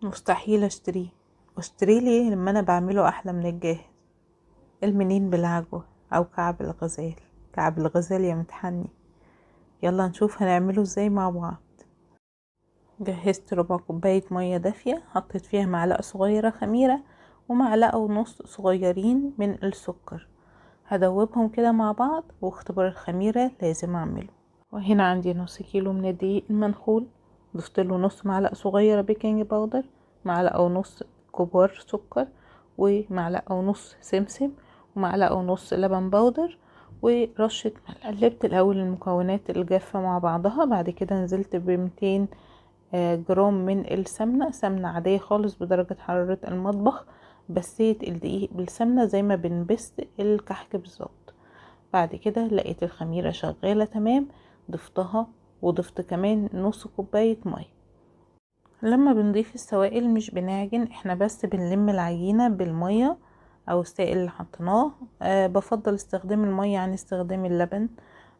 مستحيل اشتريه ليه لما انا بعمله احلى من الجاهز. المنين بالعجوة او كعب الغزال. كعب الغزال يا متحني. يلا نشوف هنعمله ازاي مع بعض. جهزت ربع كوباية مية دافية، حطيت فيها معلقة صغيرة خميرة ومعلقة ونص صغيرين من السكر. هدوبهم كده مع بعض، واختبار الخميرة لازم اعمله. وهنا عندي نص كيلو من الدقيق المنخول، ضفت له نص معلقة صغيرة بيكنج باودر، معلقة ونص كبار سكر، ومعلقة ونص سمسم، ومعلقة ونص لبن باودر، ورشة ملح. قلبت الاول المكونات الجافة مع بعضها، بعد كده نزلت ب200 جرام من السمنة، سمنة عادية خالص بدرجة حرارة المطبخ. بسيت الدقيق بالسمنة زي ما بنبس الكحك بالظبط. بعد كده لقيت الخميرة شغالة تمام، ضفتها وضفت كمان نص كوباية مية. لما بنضيف السوائل مش بنعجن، احنا بس بنلم العجينة بالمية او السائل اللي حطيناه. بفضل استخدام المية عن استخدام اللبن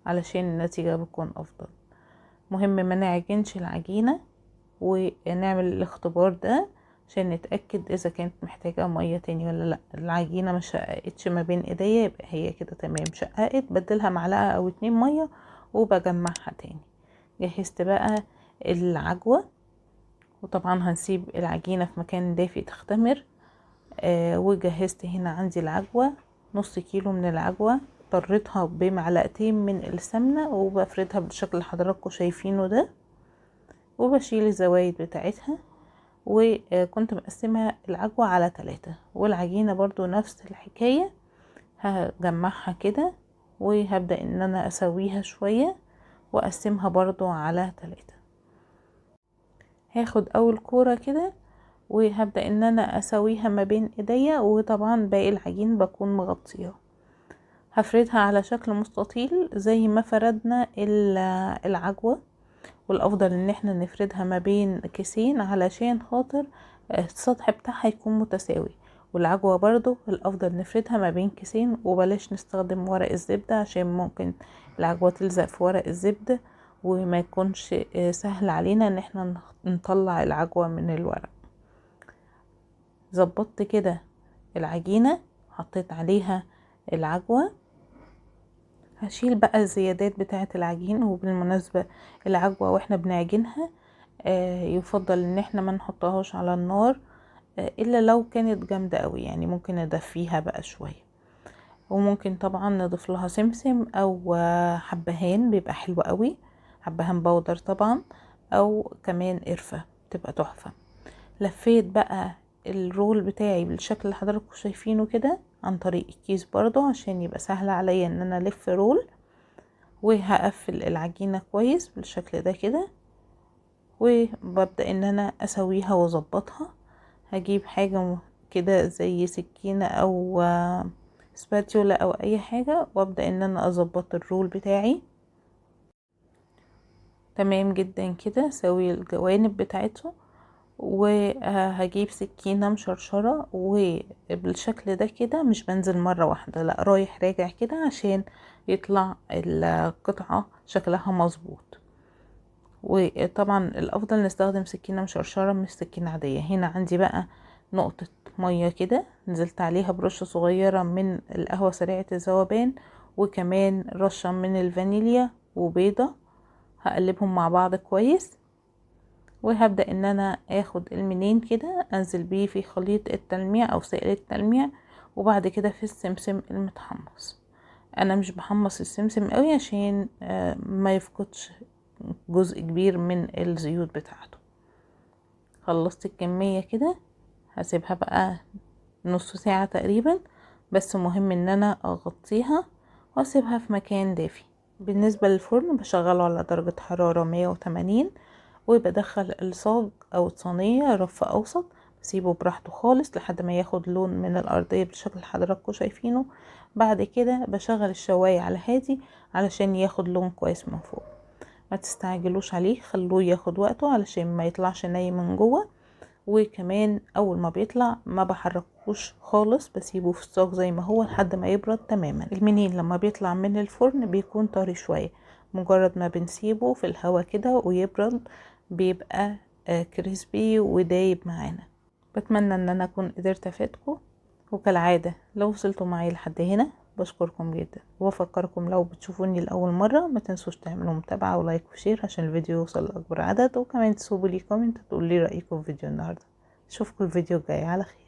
علشان النتيجة بتكون افضل. مهم ما نعجنش العجينة، ونعمل الاختبار ده عشان نتأكد اذا كانت محتاجة مية تاني ولا لا. العجينة ما شققتش ما بين ايديا يبقى هي كده تمام. شققت بدلها معلقة او 2 مية وبجمعها تاني. جهزت بقى العجوة، وطبعا هنسيب العجينة في مكان دافي تختمر. وجهزت هنا عندي العجوة، نص كيلو من العجوة. طريتها بمعلقتين من السمنة وبفردها بالشكل اللي حضراتكم شايفينه ده، وبشيل الزوايد بتاعتها. وكنت مقسمة العجوة على 3، والعجينة برضو نفس الحكاية. هجمعها كده وهبدأ ان انا اسويها شوية واقسمها برضو على 3. هاخد اول كورة كده وهبدأ ان انا اسويها ما بين ايديا، وطبعا باقي العجين بكون مغطياه. هفردها على شكل مستطيل زي ما فردنا العجوة. والافضل ان احنا نفردها ما بين كيسين علشان خاطر السطح بتاعها يكون متساوي. والعجوة برضو الافضل نفردها ما بين كيسين، وبلاش نستخدم ورق الزبدة عشان ممكن العجوة تلزق في ورق الزبدة وما يكونش سهل علينا ان احنا نطلع العجوة من الورق. ظبطت كده العجينة، حطيت عليها العجوة. هشيل بقى الزيادات بتاعة العجين. وبالمناسبة العجوة واحنا بنعجنها يفضل ان احنا ما نحطهاش على النار الا لو كانت جامدة قوي، يعني ممكن ندفيها بقى شوية. وممكن طبعا نضيف لها سمسم او حبهان، بيبقى حلو قوي. حبهان باودر طبعا، او كمان قرفة تبقى تحفة. لفيت بقى الرول بتاعي بالشكل اللي حضراتكم شايفينه كده عن طريق الكيس برضو عشان يبقى سهل عليا ان انا الف رول. وهقفل العجينة كويس بالشكل ده كده، وببدأ ان انا اسويها واظبطها. هجيب حاجة كده زي سكينة او سباتيولا او اي حاجة، وابدأ ان انا اظبط الرول بتاعي تمام جدا كده. اسوي الجوانب بتاعته، وهجيب سكينة مشرشرة وبالشكل ده كده، مش بنزل مرة واحدة، لا رايح راجع كده عشان يطلع القطعة شكلها مظبوط. وطبعا الافضل نستخدم سكينة مشرشرة مش سكينة عادية. هنا عندي بقى نقطة مية كده نزلت عليها برشة صغيرة من القهوة سريعة الذوبان، وكمان رشة من الفانيليا وبيضة. هقلبهم مع بعض كويس، وهبدأ ان انا اخد المنين كده انزل بيه في خليط التلميع او سائل التلميع، وبعد كده في السمسم المتحمص. انا مش بحمص السمسم قوي عشان ما يفقدش جزء كبير من الزيوت بتاعته. خلصت الكمية كده، هسيبها بقى نص ساعة تقريبا، بس مهم ان انا اغطيها واسيبها في مكان دافي. بالنسبة للفرن بشغله على درجة حرارة 180، وبدخل الصاج او الصينية رف اوسط، بسيبه براحته خالص لحد ما ياخد لون من الارضية بالشكل اللي حضراتكم شايفينه. بعد كده بشغل الشواية على هادي علشان ياخد لون كويس من فوق. ما تستعجلوش عليه، خلوه ياخد وقته علشان ما يطلعش ني من جوه. وكمان اول ما بيطلع ما بحركوش خالص، بسيبه في الصاج زي ما هو لحد ما يبرد تماما. المنين لما بيطلع من الفرن بيكون طري شوية، مجرد ما بنسيبه في الهواء كده ويبرد بيبقى كريسبي ودايب معانا. بتمنى ان انا اكون قدرت افيدكم، وكالعادة لو وصلتوا معايا لحد هنا بشكركم جدا، وافكركم لو بتشوفوني لاول مرة ما تنسوش تعملوا متابعة ولايك وشير عشان الفيديو يوصل لاكبر عدد، وكمان تسيبوا لي كومنت تقولوا لي رايكم في فيديو النهارده. اشوفكم الفيديو الجاي على خير.